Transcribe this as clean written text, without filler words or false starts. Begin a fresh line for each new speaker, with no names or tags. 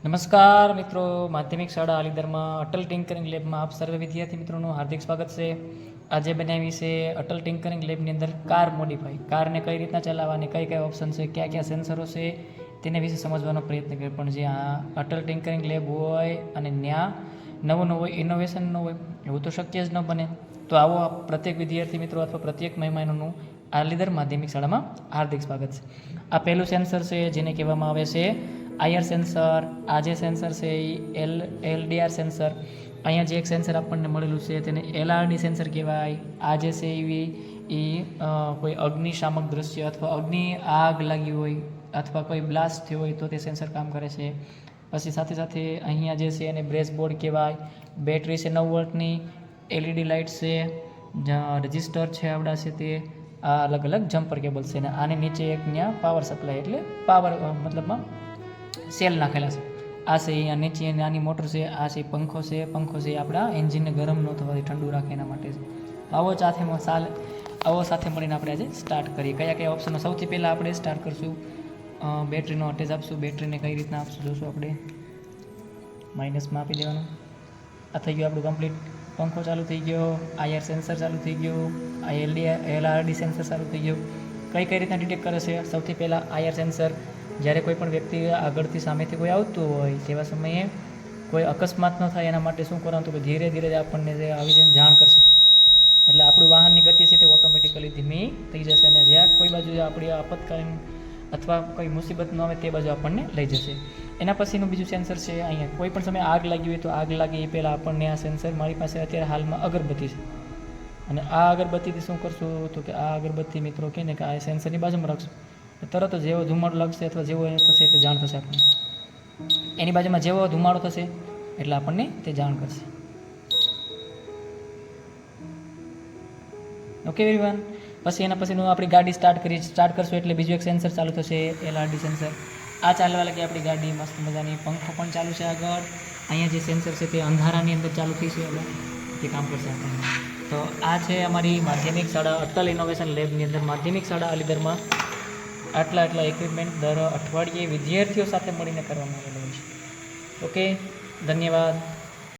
નમસ્કાર મિત્રો, માધ્યમિક શાળા અલીદરમાં અટલ ટિંકરિંગ લેબમાં આપ સર્વે વિદ્યાર્થી મિત્રોનું હાર્દિક સ્વાગત છે. આજે બનાવી છે અટલ ટિંકરિંગ લેબની અંદર કાર મોડિફાઈ, કારને કઈ રીતના ચલાવવાની, કઈ કઈ ઓપ્શન છે, ક્યાં ક્યાં સેન્સરો છે તેના વિશે સમજવાનો પ્રયત્ન કર્યો. પણ જે આ અટલ ટિંકરિંગ લેબ હોય અને ત્યાં નવું નવું ઇનોવેશન ન હોય એવું તો શક્ય જ ન બને. તો આવો પ્રત્યેક વિદ્યાર્થી મિત્રો અથવા પ્રત્યેક મહેમાનોનું અલીદર માધ્યમિક શાળામાં હાર્દિક સ્વાગત છે. આ પહેલું સેન્સર છે જેને કહેવામાં આવે છે આઈઆર સેન્સર. આ જે સેન્સર છે એ એલડીઆર સેન્સર. અહીંયા જે એક સેન્સર આપણને મળેલું છે તેને એલઆરડી સેન્સર કહેવાય. આ જે છે એ કોઈ અગ્નિશામક દૃશ્ય અથવા આગ લાગી હોય અથવા કોઈ બ્લાસ્ટ થયો હોય તો તે સેન્સર કામ કરે છે. પછી સાથે સાથે અહીંયા જે છે એને બ્રેસબોર્ડ કહેવાય. બેટરી છે 9 વોલ્ટની, એલઈડી લાઇટ છે, રજિસ્ટર છે આવડા છે તે, આ અલગ અલગ જમ્પર કેબલ છે. અને આની નીચે એક ત્યાં પાવર સપ્લાય એટલે પાવર મતલબમાં સેલ નાખેલા છે. આ છે અહીંયા નીચે નાની મોટર છે. આ છે પંખો છે. પંખો છે આપણા એન્જિનને ગરમ ન થવાથી ઠંડુ રાખે એના માટે છે. આવો સાથે મળીને આપણે આજે સ્ટાર્ટ કરીએ. કયા કયા ઓપ્શનો સૌથી પહેલાં આપણે સ્ટાર્ટ કરશું, બેટરીનો અટેચ આપશું. બેટરીને કઈ રીતના આપશું જોશું આપણે. માઇનસમાં આપી દેવાનું. આ થઈ ગયું આપણું કમ્પ્લીટ. પંખો ચાલુ થઈ ગયો, આઈઆર સેન્સર ચાલુ થઈ ગયું, આ એલઆરડી સેન્સર ચાલુ થઈ ગયું. કઈ રીતના ડિટેક્ટ કરે છે? સૌથી પહેલાં આઈઆર સેન્સર, જ્યારે કોઈ પણ વ્યક્તિ આગળથી સામેથી કોઈ આવતું હોય તેવા સમયે કોઈ અકસ્માત ન થાય એના માટે શું કરવાનું, તો કે ધીરે ધીરે આપણને જે આવી જઈને જાણ કરશે. એટલે આપણું વાહનની ગતિ છે તે ઓટોમેટિકલી ધીમી થઈ જશે અને જ્યાં કોઈ બાજુ આપણી આપતકાલીન અથવા કોઈ મુસીબત ન આવે તે બાજુ આપણને લઈ જશે. એના પછીનું બીજું સેન્સર છે અહીંયા. કોઈ પણ સમયે આગ લાગી હોય તો આગ લાગે એ પહેલાં આપણને આ સેન્સર, મારી પાસે અત્યારે હાલમાં અગરબત્તી છે અને આ અગરબત્તીથી શું કરશું તો કે આ અગરબત્તી મિત્રો કહે ને કે આ સેન્સરની બાજુમાં રાખશું. તરત જ જેવો ધુમાડો લાગશે અથવા જેવો એ થશે એટલે જાણ થશે આપણને. એની બાજુમાં જેવો ધુમાડો થશે એટલે આપણને તે જાણ કરશે. Okay everyone. પછી એના પછીનું આપણી ગાડી સ્ટાર્ટ કરશું એટલે બીજું એક સેન્સર ચાલુ થશે, એલઆરડી સેન્સર. આ ચાલવા લાગી આપણી ગાડી મસ્ત મજાની. પંખો પણ ચાલુ છે આગળ. અહીંયા જે સેન્સર છે તે અંધારાની અંદર ચાલુ થઈશું એટલે તે કામ કરશે આપણને. તો આ છે અમારી માધ્યમિક શાળા અટલ ઇનોવેશન લેબની અંદર માધ્યમિક શાળા અલીદરમાં આટલા ઇક્વિપમેન્ટ દર અઠવાડિયે વિદ્યાર્થીઓ સાથે મળીને કરવામાં આવેલું છે. ઓકે, ધન્યવાદ.